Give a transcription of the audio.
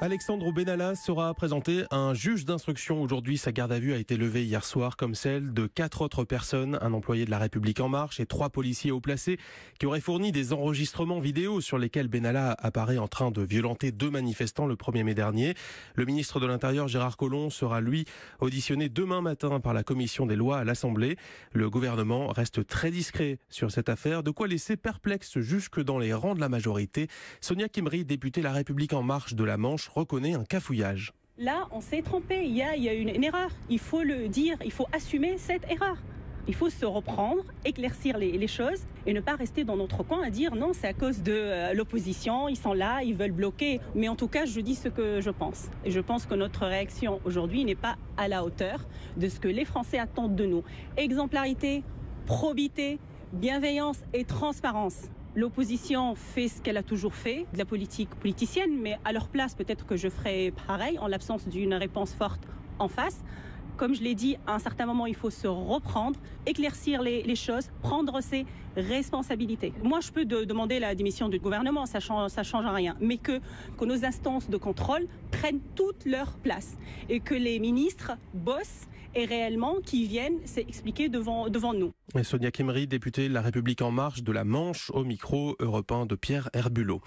Alexandre Benalla sera présenté à un juge d'instruction aujourd'hui. Sa garde à vue a été levée hier soir, comme celle de 4 autres personnes, un employé de La République En Marche et 3 policiers haut placés qui auraient fourni des enregistrements vidéo sur lesquels Benalla apparaît en train de violenter 2 manifestants le 1er mai dernier. Le ministre de l'Intérieur, Gérard Collomb, sera lui auditionné demain matin par la commission des lois à l'Assemblée. Le gouvernement reste très discret sur cette affaire, de quoi laisser perplexe jusque dans les rangs de la majorité. Sonia Kimri, députée La République En Marche de la Manche, reconnaît un cafouillage. Là, on s'est trompé, il y a une erreur. Il faut le dire, il faut assumer cette erreur. Il faut se reprendre, éclaircir les choses et ne pas rester dans notre coin à dire non, c'est à cause de l'opposition, ils sont là, ils veulent bloquer. Mais en tout cas, je dis ce que je pense. Et je pense que notre réaction aujourd'hui n'est pas à la hauteur de ce que les Français attendent de nous. Exemplarité, probité, bienveillance et transparence. L'opposition fait ce qu'elle a toujours fait, de la politique politicienne, mais à leur place, peut-être que je ferai pareil en l'absence d'une réponse forte en face. Comme je l'ai dit, à un certain moment, il faut se reprendre, éclaircir les choses, prendre ses responsabilités. Moi, je peux demander la démission du gouvernement, ça change rien, mais que nos instances de contrôle prennent toute leur place et que les ministres bossent et réellement qui viennent s'expliquer devant nous. Et Sonia Kimri, députée La République En Marche de la Manche, au micro Europe 1 de Pierre Herbulot.